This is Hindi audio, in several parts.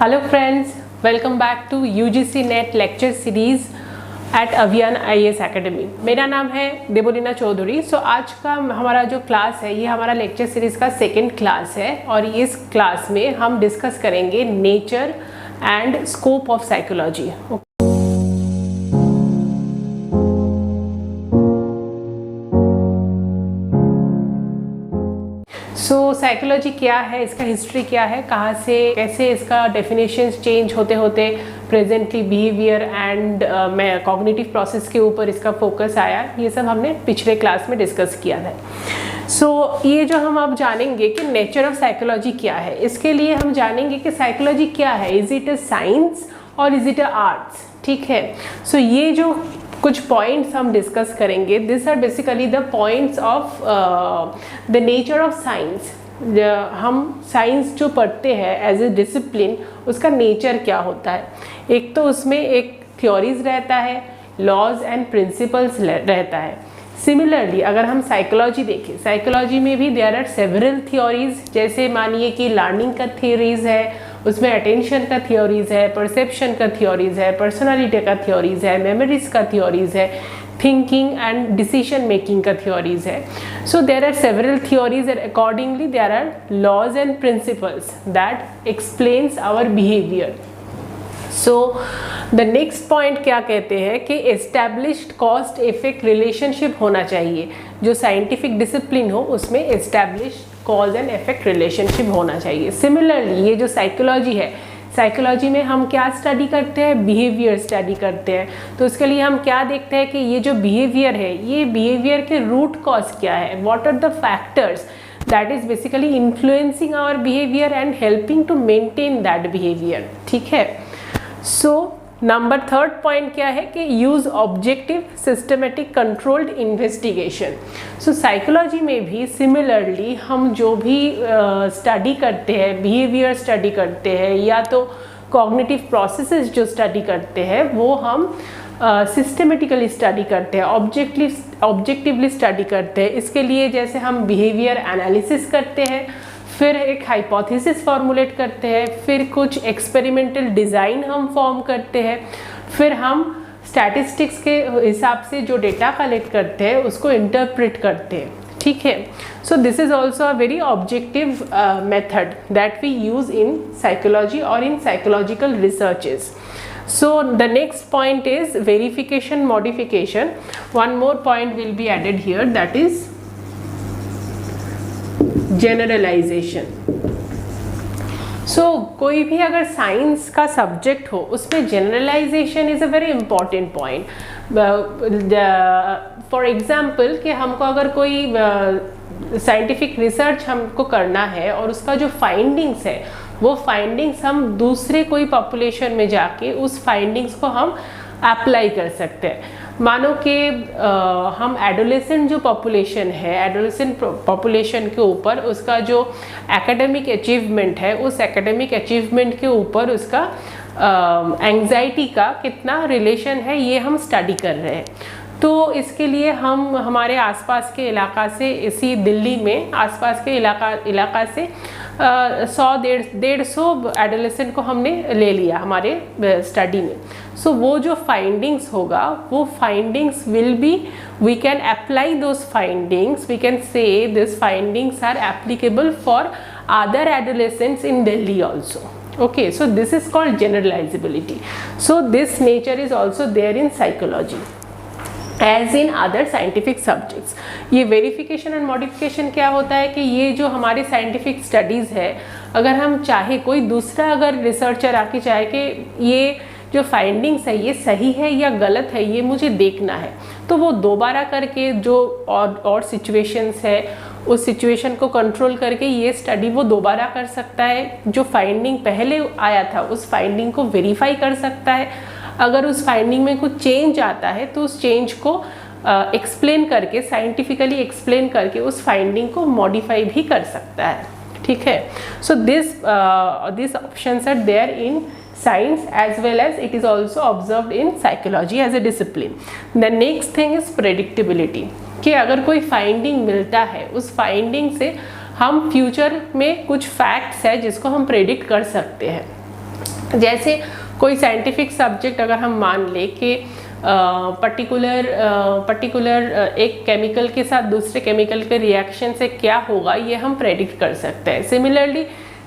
Hello friends, welcome back to UGC NET lecture series at Avian IAS Academy। मेरा नाम है देबोलीना चौधरी। आज का हमारा जो क्लास है ये हमारा लेक्चर सीरीज़ का सेकंड क्लास है और इस क्लास में हम डिस्कस करेंगे nature and scope of psychology. Psychology क्या है, इसका हिस्ट्री क्या है, कहाँ से कैसे इसका डेफिनेशंस चेंज होते होते presently behaviour and cognitive process के ऊपर इसका फोकस आया, ये सब हमने पिछले क्लास में डिस्कस किया था। ये जो हम अब जानेंगे कि नेचर ऑफ साइकोलॉजी क्या है, इसके लिए हम जानेंगे कि साइकोलॉजी क्या है, is it a science or is it a arts. ठीक है, ये जो कुछ पॉइंट्स हम डिस्कस करेंगे, this are basically the points of the nature of science. हम साइंस जो पढ़ते हैं एज ए डिसिप्लिन, उसका नेचर क्या होता है। एक तो उसमें एक थ्योरीज रहता है, लॉज एंड प्रिंसिपल्स रहता है। सिमिलरली अगर हम साइकोलॉजी देखें, साइकोलॉजी में भी देयर आर सेवरल थ्योरीज, जैसे मानिए कि लर्निंग का थ्योरीज है, उसमें अटेंशन का थ्योरीज है, परसेप्शन का थ्योरीज है, पर्सनालिटी का थ्योरीज है, मेमोरीज का थ्योरीज है, थिंकिंग एंड डिसीजन मेकिंग का थ्योरीज है। So there are several theories and accordingly there are laws and principles that explains our behaviour. So the next point क्या कहते हैं कि एस्टैब्लिश्ड कॉस्ट इफेक्ट रिलेशनशिप होना चाहिए। जो साइंटिफिक डिसिप्लिन हो उसमें established cause and effect relationship होना चाहिए। सिमिलरली ये जो साइकोलॉजी है, साइकोलॉजी में हम क्या स्टडी करते हैं, बिहेवियर स्टडी करते हैं। तो उसके लिए हम क्या देखते हैं कि ये जो बिहेवियर है, ये बिहेवियर के रूट कॉज क्या है, what are the factors that is basically influencing our behaviour and helping to maintain that behaviour. ठीक है, नंबर थर्ड पॉइंट क्या है कि use objective systematic controlled investigation. Psychology में भी सिमिलरली हम जो भी स्टडी करते हैं, बिहेवियर स्टडी करते हैं या तो कॉग्निटिव प्रोसेसेस जो स्टडी करते हैं, वो हम सिस्टमेटिकली स्टडी करते हैं, ऑब्जेक्टिवली स्टडी करते हैं। इसके लिए जैसे हम बिहेवियर एनालिसिस करते हैं, फिर एक हाइपोथेसिस फॉर्मुलेट करते हैं, फिर कुछ एक्सपेरिमेंटल डिज़ाइन हम फॉर्म करते हैं, फिर हम स्टैटिस्टिक्स के हिसाब से जो डेटा कलेक्ट करते हैं उसको इंटरप्रेट करते हैं। ठीक है, so this is also a very objective method that we use in psychology और in psychological researches. So the next point is verification modification. One more point will be added here, that is generalization. कोई भी अगर साइंस का सब्जेक्ट हो उसमें generalisation is a very important point. For example कि हमको अगर कोई साइंटिफिक रिसर्च हमको करना है और उसका जो फाइंडिंग्स है, वो फाइंडिंग्स हम दूसरे कोई पॉपुलेशन में जाके उस फाइंडिंग्स को हम अप्लाई कर सकते हैं। मानो कि हम एडोलेसेंट जो पॉपुलेशन है, एडोलेसेंट पॉपुलेशन के ऊपर उसका जो एकेडमिक अचीवमेंट है, उस एकेडमिक अचीवमेंट के ऊपर उसका एंग्जाइटी का कितना रिलेशन है, ये हम स्टडी कर रहे हैं। तो इसके लिए हम हमारे आसपास के इलाका से, इसी दिल्ली में आसपास के इलाका से 100-150 एडोलेसेंट को हमने ले लिया हमारे स्टडी में। वो जो फाइंडिंग्स होगा, वो findings will be, we can apply those findings, we can say this findings are applicable for other adolescents in Delhi also. Okay, so this is called generalizability. So this nature is also there in psychology as in other scientific subjects. ये वेरिफिकेशन एंड मॉडिफिकेशन क्या होता है कि ये जो हमारे साइंटिफिक स्टडीज़ है, अगर हम चाहे, कोई दूसरा अगर रिसर्चर आके चाहे कि ये जो फाइंडिंग्स है ये सही है या गलत है, ये मुझे देखना है, तो वो दोबारा करके जो और सिचुएशंस है, उस सिचुएशन को कंट्रोल करके ये स्टडी वो दोबारा कर सकता है। जो फाइंडिंग पहले आया था उस फाइंडिंग को वेरीफाई कर सकता है। अगर उस फाइंडिंग में कुछ चेंज आता है तो उस चेंज को एक्सप्लेन करके, साइंटिफिकली एक्सप्लेन करके उस फाइंडिंग को मॉडिफाई भी कर सकता है। ठीक है, so this options are there in science as well as it is also observed in psychology as a discipline. The next thing is predictability, कि अगर कोई फाइंडिंग मिलता है, उस फाइंडिंग से हम फ्यूचर में कुछ फैक्ट्स है जिसको हम प्रेडिक्ट कर सकते हैं। जैसे कोई साइंटिफिक सब्जेक्ट अगर हम मान ले कि पर्टिकुलर एक केमिकल के साथ दूसरे केमिकल के रिएक्शन से क्या होगा, ये हम प्रेडिक्ट कर सकते हैं। सिमिलरली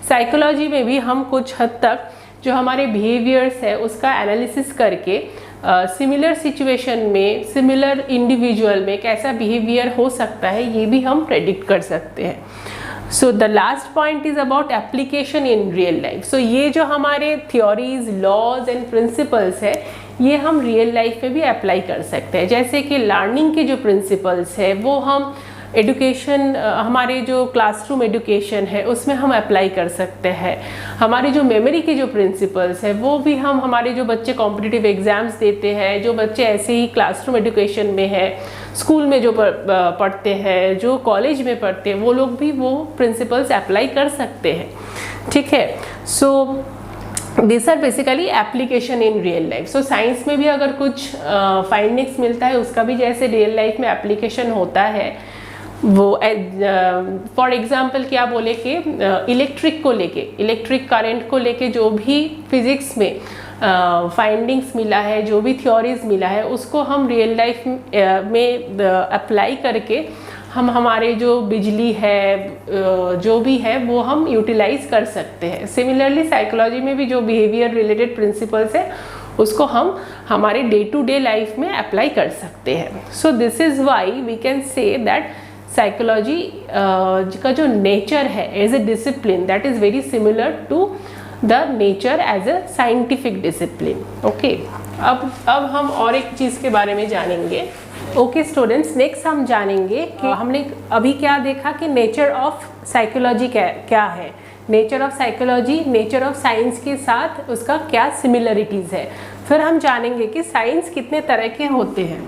साइकोलॉजी में भी हम कुछ हद तक जो हमारे बिहेवियर्स है उसका एनालिसिस करके सिमिलर सिचुएशन में सिमिलर इंडिविजुअल में कैसा बिहेवियर हो सकता है ये भी हम प्रेडिक्ट कर सकते हैं। So the last point is about application in real life. So ये जो हमारे थ्योरीज, लॉज एंड प्रिंसिपल्स है ये हम रियल लाइफ में भी अप्लाई कर सकते हैं। जैसे कि लर्निंग के जो प्रिंसिपल्स है वो हम एजुकेशन, हमारे जो क्लासरूम एजुकेशन है उसमें हम अप्लाई कर सकते हैं। हमारी जो मेमोरी के जो प्रिंसिपल्स है वो भी हम, हमारे जो बच्चे कॉम्पिटिटिव एग्जाम्स देते हैं, जो बच्चे ऐसे ही क्लासरूम एजुकेशन में है, स्कूल में जो पढ़ते हैं, जो कॉलेज में पढ़ते हैं, वो लोग भी वो प्रिंसिपल्स अप्लाई कर सकते हैं। ठीक है, so this are basically application in real life. So science में भी अगर कुछ फाइंडिंग्स मिलता है उसका भी जैसे रियल लाइफ में एप्लीकेशन होता है, वो फॉर एग्जांपल क्या बोले कि इलेक्ट्रिक को लेके, इलेक्ट्रिक करंट को लेके जो भी फिजिक्स में फाइंडिंग्स मिला है, जो भी थ्योरीज मिला है, उसको हम रियल लाइफ में अप्लाई करके हम हमारे जो बिजली है जो भी है वो हम यूटिलाइज कर सकते हैं। सिमिलरली साइकोलॉजी में भी जो बिहेवियर रिलेटेड प्रिंसिपल्स है उसको हम हमारे डे टू डे लाइफ में अप्लाई कर सकते हैं। So this is why we can say that psychology का जो नेचर है as a discipline that is very similar to the nature as a scientific discipline. Okay, अब हम और एक चीज़ के बारे में जानेंगे। ओके स्टूडेंट्स, नेक्स्ट हम जानेंगे कि हमने अभी क्या देखा कि नेचर ऑफ साइकोलॉजी क्या है, nature of psychology nature of science के साथ उसका क्या सिमिलरिटीज़ है। फिर हम जानेंगे कि साइंस कितने तरह के होते हैं।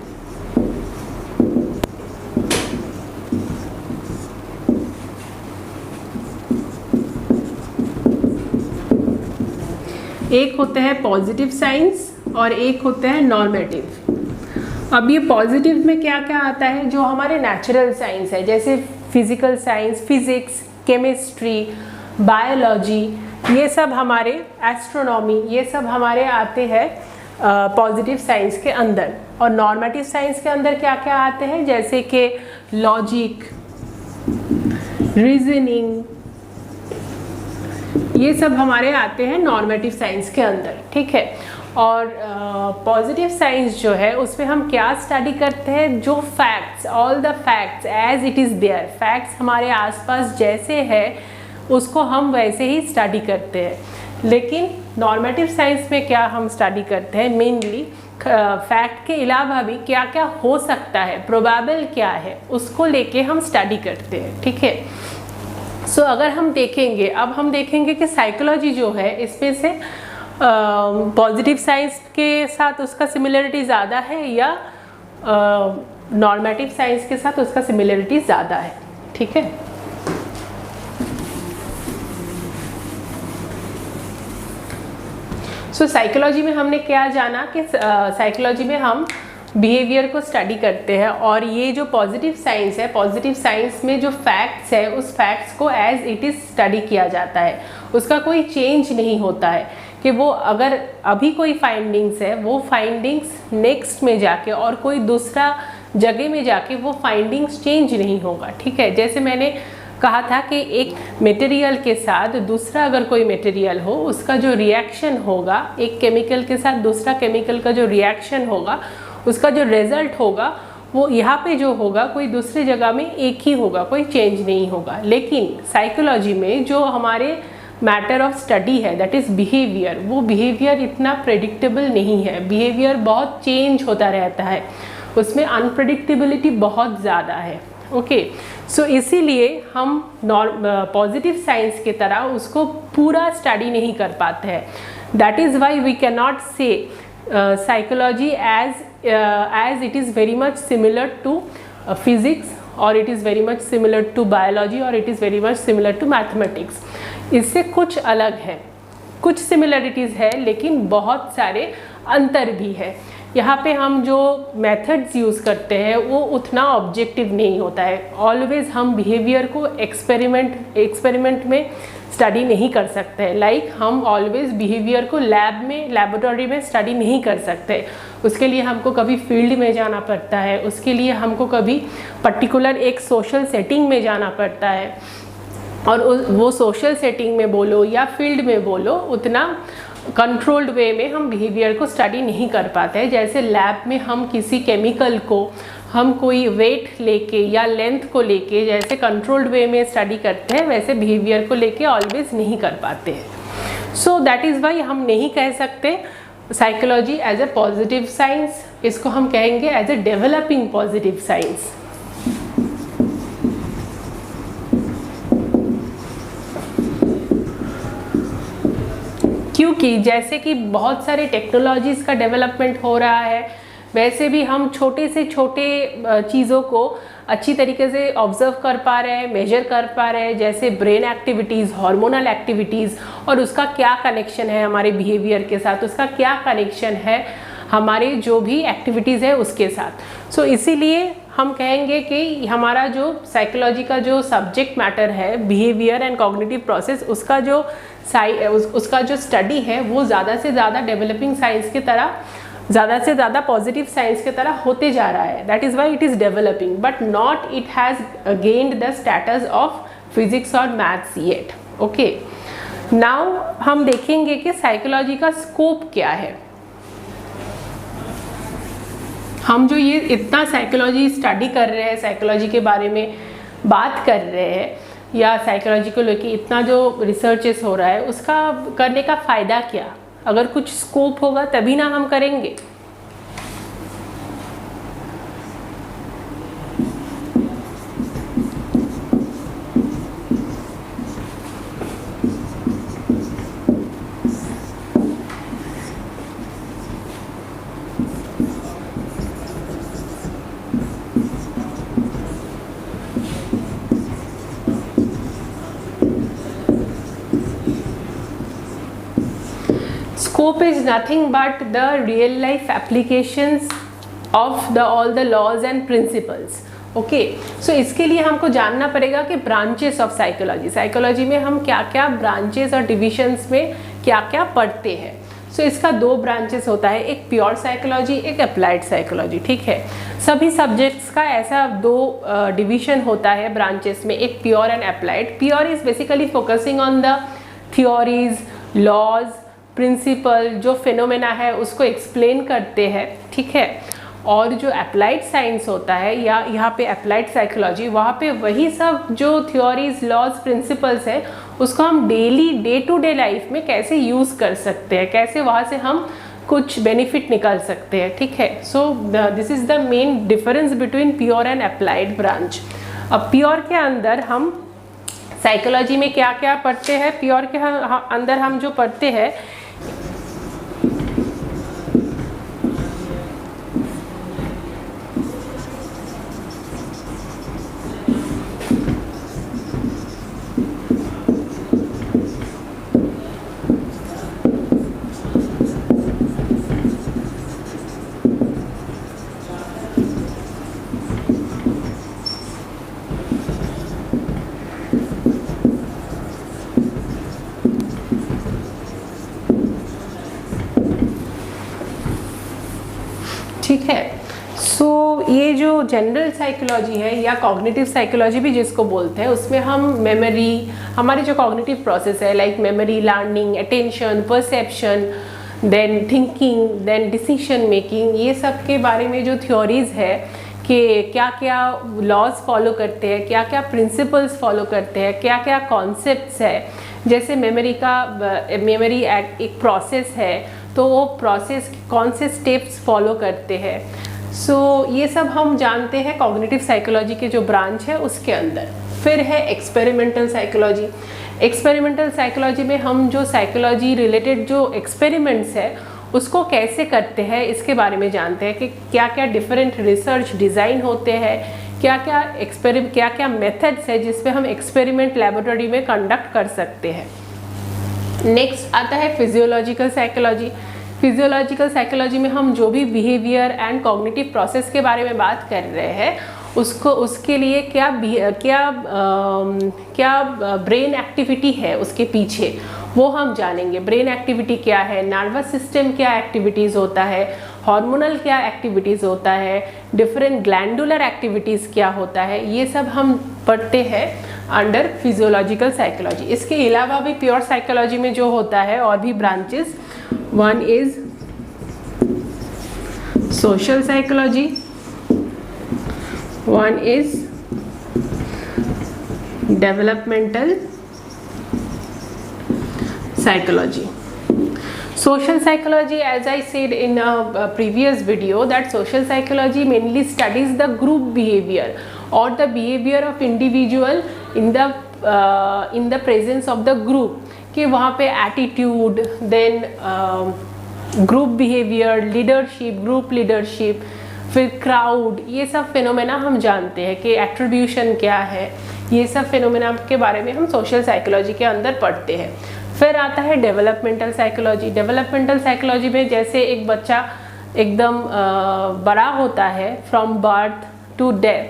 एक होता है पॉजिटिव साइंस और एक होता है नॉर्मेटिव। अब ये पॉजिटिव में क्या क्या आता है, जो हमारे नेचुरल साइंस है जैसे physical science, physics, chemistry, biology, ये सब हमारे, एस्ट्रोनॉमी, ये सब हमारे आते हैं पॉजिटिव साइंस के अंदर। और नॉर्मेटिव साइंस के अंदर क्या क्या आते हैं, जैसे कि लॉजिक, रीजनिंग, ये सब हमारे आते हैं नॉर्मेटिव साइंस के अंदर। ठीक है, और पॉजिटिव साइंस जो है उसमें हम क्या स्टडी करते हैं, जो facts, all the facts as it is there, facts हमारे आसपास जैसे है उसको हम वैसे ही स्टडी करते हैं। लेकिन नॉर्मेटिव साइंस में क्या हम स्टडी करते हैं, मेनली फैक्ट के अलावा भी क्या क्या हो सकता है, प्रोबेबल क्या है, उसको लेके हम स्टडी करते हैं। ठीक है, सो अगर हम देखेंगे, अब हम देखेंगे कि साइकोलॉजी जो है इसमें से पॉजिटिव साइंस के साथ उसका सिमिलरिटी ज़्यादा है या नॉर्मेटिव साइंस के साथ उसका सिमिलरिटी ज़्यादा है। ठीक है, सो साइकोलॉजी में हमने क्या जाना कि साइकोलॉजी में हम बिहेवियर को स्टडी करते हैं, और ये जो पॉजिटिव साइंस है, पॉजिटिव साइंस में जो फैक्ट्स है उस फैक्ट्स को एज इट इज़ स्टडी किया जाता है, उसका कोई चेंज नहीं होता है कि वो अगर अभी कोई फाइंडिंग्स है वो फाइंडिंग्स नेक्स्ट में जाके और कोई दूसरा जगह में जाके वो फाइंडिंग्स चेंज नहीं होगा। ठीक है, जैसे मैंने कहा था कि एक मटेरियल के साथ दूसरा अगर कोई मटेरियल हो उसका जो रिएक्शन होगा, एक केमिकल के साथ दूसरा केमिकल का जो रिएक्शन होगा उसका जो रिजल्ट होगा वो यहाँ पे जो होगा कोई दूसरी जगह में एक ही होगा, कोई चेंज नहीं होगा। लेकिन साइकोलॉजी में जो हमारे मैटर ऑफ स्टडी है दैट इज़ बिहेवियर, वो बिहेवियर इतना प्रेडिक्टेबल नहीं है, बिहेवियर बहुत चेंज होता रहता है, उसमें अनप्रेडिक्टेबिलिटी बहुत ज़्यादा है। ओके, सो इसीलिए हम पॉजिटिव साइंस की तरह उसको पूरा स्टडी नहीं कर पाते हैं। That is why we can not say psychology as it is very much similar to physics, or it is very much similar to biology, or it is very much similar to mathematics। इससे कुछ अलग है, कुछ सिमिलरिटीज़ है लेकिन बहुत सारे अंतर भी है। यहाँ पे हम जो मेथड्स यूज़ करते हैं वो उतना ऑब्जेक्टिव नहीं होता है। ऑलवेज हम बिहेवियर को एक्सपेरिमेंट में स्टडी नहीं कर सकते हैं। लाइक हम ऑलवेज बिहेवियर को लैब में, लेबोरेटरी में स्टडी नहीं कर सकते। उसके लिए हमको कभी फील्ड में जाना पड़ता है, उसके लिए हमको कभी पर्टिकुलर एक सोशल सेटिंग में जाना पड़ता है, और वो सोशल सेटिंग में बोलो या फील्ड में बोलो, उतना कंट्रोल्ड वे में हम बिहेवियर को स्टडी नहीं कर पाते हैं। जैसे लैब में हम किसी केमिकल को हम कोई वेट लेके या लेंथ को लेके जैसे कंट्रोल्ड वे में स्टडी करते हैं, वैसे बिहेवियर को लेके ऑलवेज नहीं कर पाते हैं। सो दैट इज़ वाई हम नहीं कह सकते psychology as a positive science, इसको हम कहेंगे as a developing positive science. क्योंकि जैसे कि बहुत सारे टेक्नोलॉजीज़ का डेवलपमेंट हो रहा है, वैसे भी हम छोटे से छोटे चीज़ों को अच्छी तरीके से ऑब्जर्व कर पा रहे हैं, मेजर कर पा रहे हैं, जैसे ब्रेन एक्टिविटीज़, हार्मोनल एक्टिविटीज़, और उसका क्या कनेक्शन है हमारे बिहेवियर के साथ, उसका क्या कनेक्शन है हमारे जो भी एक्टिविटीज़ है उसके साथ। सो इसीलिए हम कहेंगे कि हमारा जो साइकोलॉजी का जो सब्जेक्ट मैटर है, बिहेवियर एंड कॉग्निटिव प्रोसेस, उसका जो स्टडी है वो ज़्यादा से ज़्यादा डेवलपिंग साइंस की तरह, ज़्यादा से ज़्यादा पॉजिटिव साइंस की तरह होते जा रहा है। That is why it is developing, but not it has gained the status of physics और मैथ्स येट। ओके, नाउ हम देखेंगे कि साइकोलॉजी का स्कोप क्या है। हम जो ये इतना साइकोलॉजी स्टडी कर रहे हैं, साइकोलॉजी के बारे में बात कर रहे हैं, या साइकोलॉजी को लेके इतना जो रिसर्चेस हो रहा है, उसका करने का फ़ायदा क्या? अगर कुछ स्कोप होगा तभी ना हम करेंगे। Scope is nothing but the real life applications of all the laws and principles. Okay, so इसके लिए हमको जानना पड़ेगा कि ब्रांचेस ऑफ साइकोलॉजी, साइकोलॉजी में हम क्या क्या ब्रांचेस और डिविजन्स में क्या क्या पढ़ते हैं। सो इसका दो ब्रांचेस होता है, एक प्योर साइकोलॉजी, एक अप्लाइड साइकोलॉजी। ठीक है, सभी सब्जेक्ट्स का ऐसा दो डिवीजन होता है ब्रांचेस में, एक pure and applied. Pure is basically focusing on the theories, laws, principle, जो फिनोमेना है उसको एक्सप्लेन करते हैं। ठीक है, और जो अप्लाइड साइंस होता है या यहाँ पे अप्लाइड साइकोलॉजी, वहाँ पे वही सब जो थ्योरीज, लॉज, प्रिंसिपल्स है उसको हम daily, day to day life में कैसे यूज़ कर सकते हैं, कैसे वहाँ से हम कुछ बेनिफिट निकाल सकते हैं। ठीक है, so this is the main difference between pure and applied branch. अब प्योर के अंदर हम साइकोलॉजी में क्या क्या पढ़ते हैं, प्योर के अंदर हम जो पढ़ते हैं, ठीक है। सो ये जो जनरल साइकोलॉजी है या कॉग्निटिव साइकोलॉजी भी जिसको बोलते हैं, उसमें हम मेमोरी, हमारी जो कॉग्निटिव प्रोसेस है like memory, learning, attention, perception, then thinking, then decision making, ये सब के बारे में जो थ्योरीज है कि क्या क्या लॉज फॉलो करते हैं, क्या क्या प्रिंसिपल्स फॉलो करते हैं, क्या क्या कॉन्सेप्ट्स है। जैसे मेमोरी एक प्रोसेस है, तो वो प्रोसेस कौन से स्टेप्स फॉलो करते हैं। सो ये सब हम जानते हैं कॉग्निटिव साइकोलॉजी के जो ब्रांच है उसके अंदर। फिर है एक्सपेरिमेंटल साइकोलॉजी। एक्सपेरिमेंटल साइकोलॉजी में हम जो साइकोलॉजी रिलेटेड जो एक्सपेरिमेंट्स है उसको कैसे करते हैं इसके बारे में जानते हैं कि क्या क्या डिफरेंट रिसर्च डिज़ाइन होते हैं, क्या क्या मेथड्स है जिस पे हम एक्सपेरिमेंट लेबोरेटरी में कंडक्ट कर सकते हैं। नेक्स्ट आता है फिजियोलॉजिकल साइकोलॉजी। फिजियोलॉजिकल साइकोलॉजी में हम जो भी बिहेवियर एंड कॉग्निटिव प्रोसेस के बारे में बात कर रहे हैं उसको उसके लिए क्या ब्रेन एक्टिविटी है उसके पीछे, वो हम जानेंगे। ब्रेन एक्टिविटी क्या है, नर्वस सिस्टम क्या एक्टिविटीज़ होता है, हार्मोनल क्या एक्टिविटीज़ होता है, डिफरेंट ग्लैंडुलर एक्टिविटीज़ क्या होता है, ये सब हम पढ़ते हैं अंडर फिजियोलॉजिकल साइकोलॉजी। इसके अलावा भी प्योर साइकोलॉजी में जो होता है और भी branches, one is social psychology, one is developmental psychology. Social psychology, as I said in a previous video, that social psychology mainly studies the group behavior or the behavior of individual in the presence of the group, कि वहाँ पे attitude, then group behavior, leadership, group leadership, फिर क्राउड, ये सब फिनोमेना हम जानते हैं कि एट्रीब्यूशन क्या है, ये सब फिनोमेना के बारे में हम सोशल साइकोलॉजी के अंदर पढ़ते हैं। फिर आता है डेवलपमेंटल साइकोलॉजी। डेवलपमेंटल साइकोलॉजी में जैसे एक बच्चा एकदम बड़ा होता है फ्रॉम बर्थ टू डेथ,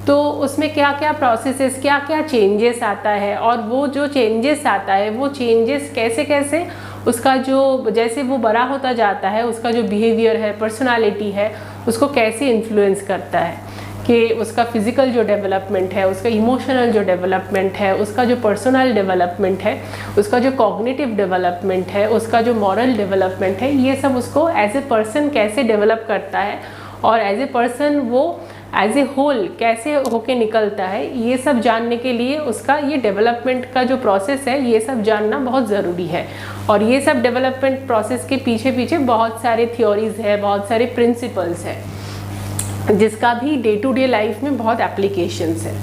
तो उसमें क्या क्या प्रोसेसेस, क्या क्या चेंजेस आता है, और वो जो चेंजेस आता है वो चेंजेस कैसे कैसे उसका जो जैसे वो बड़ा होता जाता है उसका जो बिहेवियर है, पर्सनालिटी है, उसको कैसे इन्फ्लुएंस करता है, कि उसका फिज़िकल जो डेवलपमेंट है, उसका इमोशनल जो डेवलपमेंट है, उसका जो पर्सनल डेवलपमेंट है, उसका जो कॉग्निटिव डेवलपमेंट है, उसका जो मॉरल डेवलपमेंट है, ये सब उसको एज ए पर्सन कैसे डेवलप करता है और एज ए पर्सन वो एज ए होल कैसे होके निकलता है, ये सब जानने के लिए उसका ये डेवलपमेंट का जो प्रोसेस है ये सब जानना बहुत ज़रूरी है। और ये सब डेवलपमेंट प्रोसेस के पीछे पीछे बहुत सारे थ्योरीज है, बहुत सारे प्रिंसिपल्स है, जिसका भी डे टू डे लाइफ में बहुत एप्लीकेशंस है।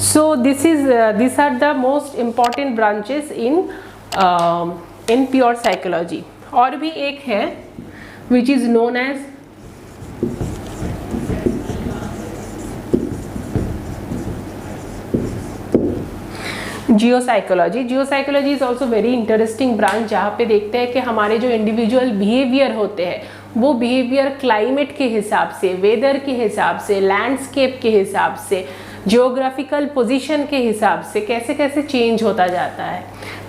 So this are the most important branches in pure psychology. और भी एक है which is known as geo psychology. Geo psychology is also very interesting branch, जहाँ पे देखते हैं कि हमारे जो इंडिविजुअल बिहेवियर होते हैं वो बिहेवियर क्लाइमेट के हिसाब से, वेदर के हिसाब से, लैंडस्केप के हिसाब से, जियोग्राफिकल पोजीशन के हिसाब से कैसे कैसे चेंज होता जाता है।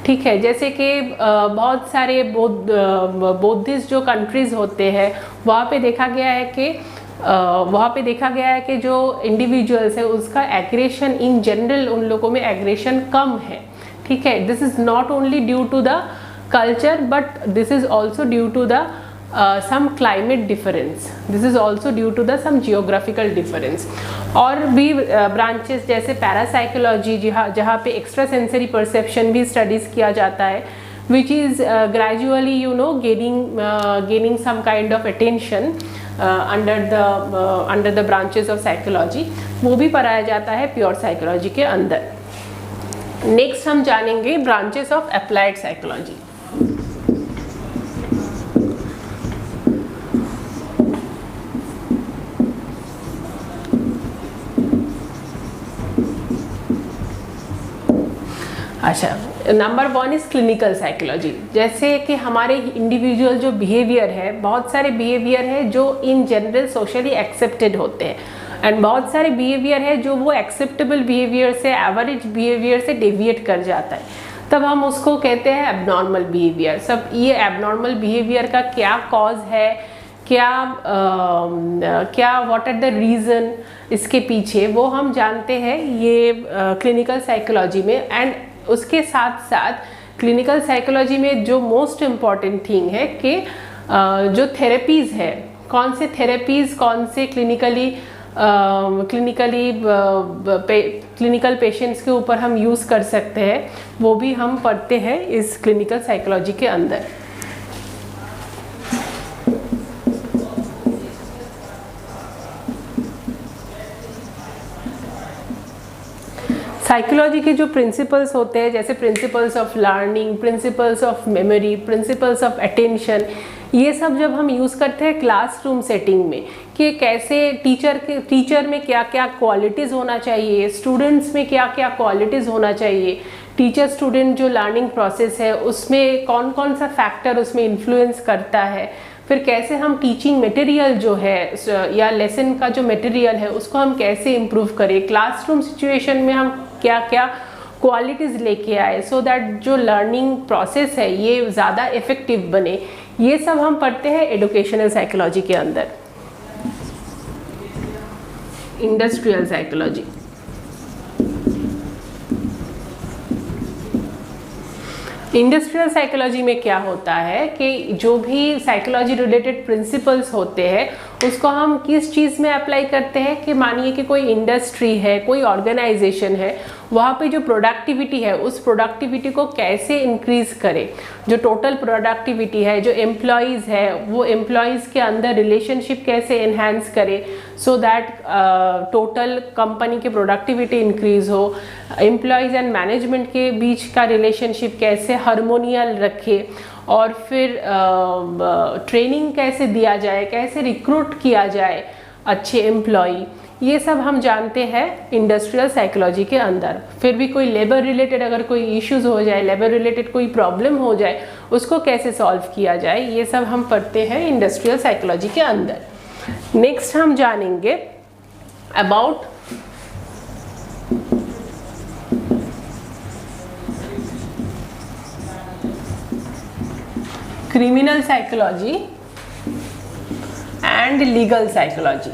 ठीक है, जैसे कि बहुत सारे बौद्धिस्ट जो कंट्रीज़ होते हैं वहाँ पे देखा गया है कि जो इंडिविजुअल्स है उसका एग्रेशन इन जनरल, उन लोगों में एग्रेशन कम है। ठीक है, this is not only due to the culture but this is also due to the some climate difference, this is also due to the some geographical difference। और भी ब्रांचेस जैसे पैरासाइकोलॉजी, जहाँ पे एक्स्ट्रा सेंसरी परसेप्शन भी स्टडीज़ किया जाता है, which is gradually gaining some kind of attention under the branches of psychology, वो भी पढ़ाया जाता है प्योर साइकोलॉजी के अंदर। नेक्स्ट हम जानेंगे ब्रांचेस ऑफ अप्लाइड साइकोलॉजी। अच्छा, नंबर 1 इज़ क्लिनिकल साइकोलॉजी। जैसे कि हमारे इंडिविजुअल जो बिहेवियर है, बहुत सारे बिहेवियर है जो इन जनरल सोशली एक्सेप्टेड होते हैं, एंड बहुत सारे बिहेवियर है जो वो एक्सेप्टेबल बिहेवियर से, एवरेज बिहेवियर से डेविएट कर जाता है, तब हम उसको कहते हैं एबनॉर्मल बिहेवियर। सब ये एबनॉर्मल बिहेवियर का क्या कॉज है, क्या व्हाट आर द रीज़न इसके पीछे, वो हम जानते हैं ये क्लिनिकल साइकोलॉजी में। एंड उसके साथ साथ क्लिनिकल साइकोलॉजी में जो मोस्ट इम्पॉर्टेंट थिंग है कि जो थेरेपीज़ है, कौन से थेरेपीज़, कौन से क्लिनिकल पेशेंट्स के ऊपर हम यूज़ कर सकते हैं, वो भी हम पढ़ते हैं इस क्लिनिकल साइकोलॉजी के अंदर। साइकोलॉजी के जो प्रिंसिपल्स होते हैं, जैसे principles of learning, principles of memory, principles of attention, ये सब जब हम यूज़ करते हैं क्लासरूम सेटिंग में, कि कैसे टीचर में क्या क्या क्वालिटीज़ होना चाहिए, स्टूडेंट्स में क्या क्या क्वालिटीज़ होना चाहिए, टीचर स्टूडेंट जो लर्निंग प्रोसेस है उसमें कौन कौन सा फैक्टर उसमें इन्फ्लुएंस करता है, फिर कैसे हम टीचिंग मटेरियल जो है या लेसन का जो मटेरियल है उसको हम कैसे इम्प्रूव करें, क्लासरूम सिचुएशन में हम क्या क्या क्वालिटीज़ लेके आए सो दैट जो लर्निंग प्रोसेस है ये ज़्यादा इफ़ेक्टिव बने, ये सब हम पढ़ते हैं एडुकेशनल साइकोलॉजी के अंदर। इंडस्ट्रियल साइकोलॉजी, इंडस्ट्रियल साइकोलॉजी में क्या होता है कि जो भी साइकोलॉजी रिलेटेड प्रिंसिपल्स होते हैं उसको हम किस चीज़ में अप्लाई करते हैं कि मानिए कि कोई इंडस्ट्री है, कोई ऑर्गेनाइजेशन है, वहाँ पे जो प्रोडक्टिविटी है उस प्रोडक्टिविटी को कैसे इंक्रीज करें, जो टोटल प्रोडक्टिविटी है, जो एम्प्लॉयज़ है वो एम्प्लॉयज़ के अंदर रिलेशनशिप कैसे एनहांस करें सो दैट टोटल कंपनी की प्रोडक्टिविटी इंक्रीज हो, एम्प्लॉयज़ एंड मैनेजमेंट के बीच का रिलेशनशिप कैसे हार्मोनियल रखे, और फिर ट्रेनिंग कैसे दिया जाए, कैसे रिक्रूट किया जाए अच्छे एम्प्लॉय, ये सब हम जानते हैं इंडस्ट्रियल साइकोलॉजी के अंदर। फिर भी कोई लेबर रिलेटेड अगर कोई इश्यूज हो जाए, लेबर रिलेटेड कोई प्रॉब्लम हो जाए, उसको कैसे सॉल्व किया जाए, ये सब हम पढ़ते हैं इंडस्ट्रियल साइकोलॉजी के अंदर। नेक्स्ट हम जानेंगे about criminal psychology and legal psychology.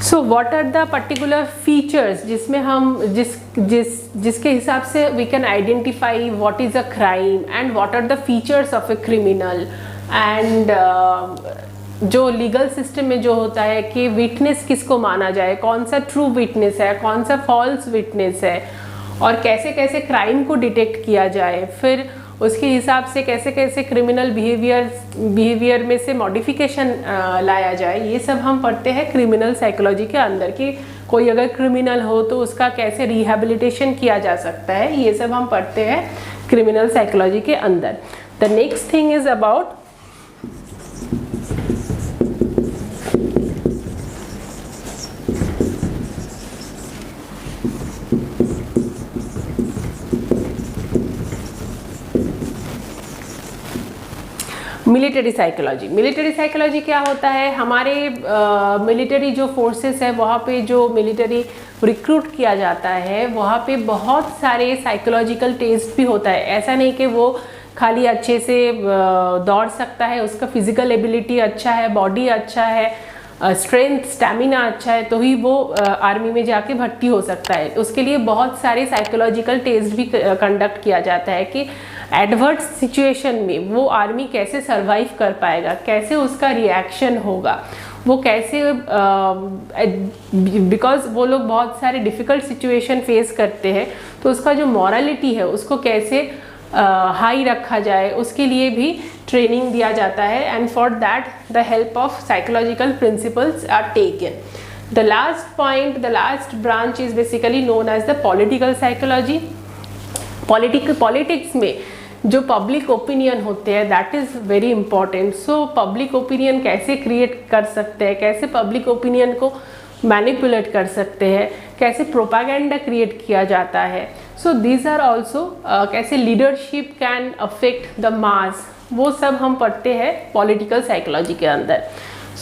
So what are the particular features जिसमें हम जिसके हिसाब से we can identify what is a crime and what are the features of a criminal and जो लीगल सिस्टम में जो होता है कि विटनेस किसको माना जाए, कौन सा ट्रू विटनेस है, कौन सा फॉल्स विटनेस है, और कैसे कैसे क्राइम को डिटेक्ट किया जाए, फिर उसके हिसाब से कैसे कैसे क्रिमिनल बिहेवियर में से मॉडिफिकेशन लाया जाए, ये सब हम पढ़ते हैं क्रिमिनल साइकोलॉजी के अंदर कि कोई अगर क्रिमिनल हो तो उसका कैसे रिहैबिलिटेशन किया जा सकता है, ये सब हम पढ़ते हैं क्रिमिनल साइकोलॉजी के अंदर। The next thing is about military psychology. Military psychology क्या होता है, हमारे मिलिट्री जो फोर्सेस है वहाँ पे जो मिलिट्री रिक्रूट किया जाता है वहाँ पे बहुत सारे साइकोलॉजिकल टेस्ट भी होता है। ऐसा नहीं कि वो खाली अच्छे से दौड़ सकता है, उसका फिजिकल एबिलिटी अच्छा है, बॉडी अच्छा है, स्ट्रेंथ स्टैमिना अच्छा है तो ही वो आर्मी में जाके भर्ती हो सकता है। उसके लिए बहुत सारे साइकोलॉजिकल टेस्ट भी कंडक्ट किया जाता है कि एडवर्स सिचुएशन में वो आर्मी कैसे सरवाइव कर पाएगा, कैसे उसका रिएक्शन होगा, वो कैसे बिकॉज वो लोग बहुत सारे डिफ़िकल्ट सिचुएशन फेस करते हैं तो उसका जो मॉरलिटी है उसको कैसे हाई रखा जाए, उसके लिए भी ट्रेनिंग दिया जाता है। And for that the help of psychological principles are taken. The last point, the last branch is basically known as the political psychology. Politics में जो पब्लिक ओपिनियन होते हैं that is very important. So public opinion कैसे क्रिएट कर सकते हैं, कैसे पब्लिक ओपिनियन को मैनिपुलेट कर सकते हैं, कैसे प्रोपागेंडा क्रिएट किया जाता है। सो दीज आर ऑल्सो कैसे leadership can affect the mass, वो सब हम पढ़ते हैं पॉलिटिकल साइकोलॉजी के अंदर।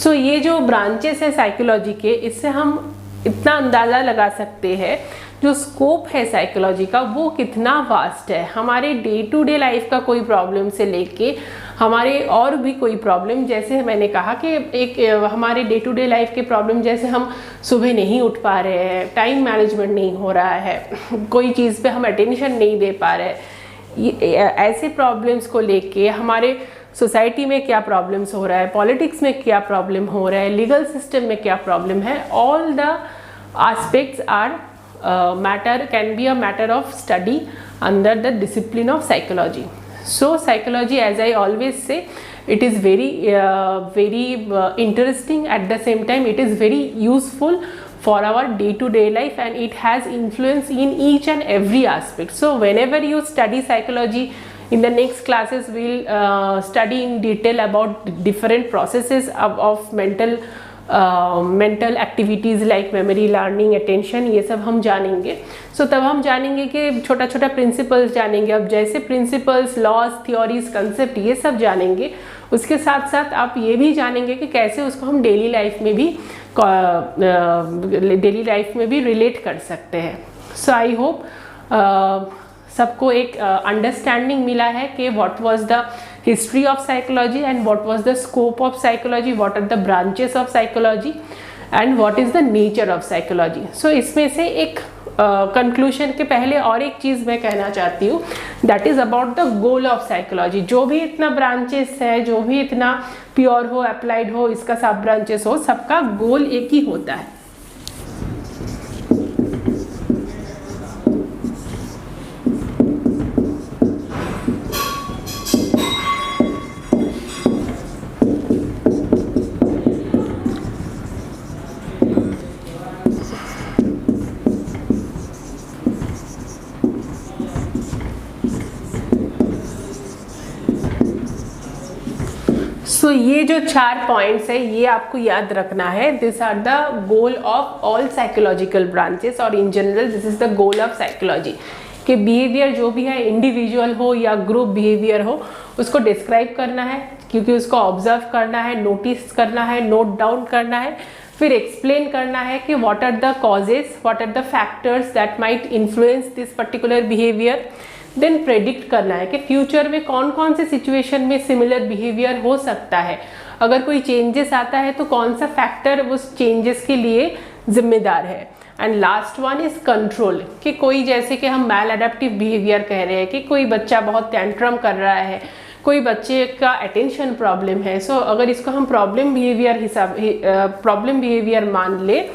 सो ये जो ब्रांचेस है साइकोलॉजी के, इससे हम इतना अंदाज़ा लगा सकते हैं जो स्कोप है साइकोलॉजी का वो कितना वास्ट है। हमारे डे टू डे लाइफ का कोई प्रॉब्लम से लेके हमारे और भी कोई प्रॉब्लम, जैसे मैंने कहा कि एक हमारे डे टू डे लाइफ के प्रॉब्लम जैसे हम सुबह नहीं उठ पा रहे हैं, टाइम मैनेजमेंट नहीं हो रहा है, कोई चीज़ पे हम अटेंशन नहीं दे पा रहे हैं, ऐसे प्रॉब्लम्स को लेके हमारे सोसाइटी में क्या प्रॉब्लम्स हो रहा है, पॉलिटिक्स में क्या प्रॉब्लम हो रहा है, लीगल सिस्टम में क्या प्रॉब्लम है, all the aspects are can be a matter of study under the discipline of psychology. So psychology, as I always say, it is very interesting, at the same time it is very useful for our day-to-day life and it has influence in each and every aspect. So whenever you study psychology, in the next classes we'll study in detail about different processes of mental mental activities like memory, learning, attention, ये सब हम जानेंगे। सो तब हम जानेंगे कि छोटा छोटा प्रिंसिपल्स जानेंगे। अब जैसे प्रिंसिपल्स, लॉज, थ्योरीज, कंसेप्ट ये सब जानेंगे, उसके साथ साथ आप ये भी जानेंगे कि कैसे उसको हम डेली लाइफ में भी रिलेट कर सकते हैं। सो आई होप सबको एक अंडरस्टैंडिंग मिला है कि what was the history of psychology and what was the scope of psychology, what are the branches of psychology and what is the nature of psychology. So इसमें से एक कंक्लूशन के पहले और एक चीज़ मैं कहना चाहती हूँ, that is about the goal of psychology. जो भी इतना ब्रांचेस है, जो भी इतना प्योर हो, अप्लाइड हो, इसका सब ब्रांचेस हो, सबका गोल एक ही होता है। सो ये जो 4 पॉइंट्स है ये आपको याद रखना है। This are the goal of all psychological branches, और in general this is the goal of psychology कि बिहेवियर जो भी है, इंडिविजुअल हो या ग्रुप बिहेवियर हो, उसको डिस्क्राइब करना है, क्योंकि उसको ऑब्जर्व करना है, नोटिस करना है, नोट डाउन करना है, फिर एक्सप्लेन करना है कि what are the causes, what are the factors that might influence this particular behaviour. Then predict करना है कि फ्यूचर में कौन कौन से सिचुएशन में सिमिलर बिहेवियर हो सकता है, अगर कोई चेंजेस आता है तो कौन सा फैक्टर उस चेंजेस के लिए जिम्मेदार है। And last one is control, कि कोई जैसे कि हम मैल अडेप्टिव बिहेवियर कह रहे हैं कि कोई बच्चा बहुत टेंट्रम कर रहा है, कोई बच्चे का अटेंशन प्रॉब्लम है, सो अगर इसको हम प्रॉब्लम बिहेवियर मान ले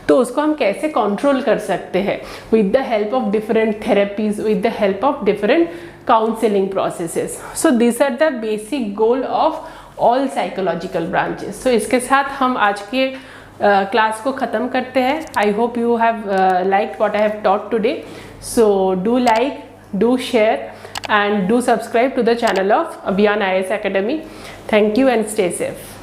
तो उसको हम कैसे कंट्रोल कर सकते हैं, with the help of different therapies, with the help of different counselling processes. So this are the basic goal of all psychological branches. So इसके साथ हम आज के क्लास को ख़त्म करते हैं। I hope you have liked what I have taught today. So do like, do share and do subscribe to the channel of Abhiyan IAS Academy. Thank you and stay safe.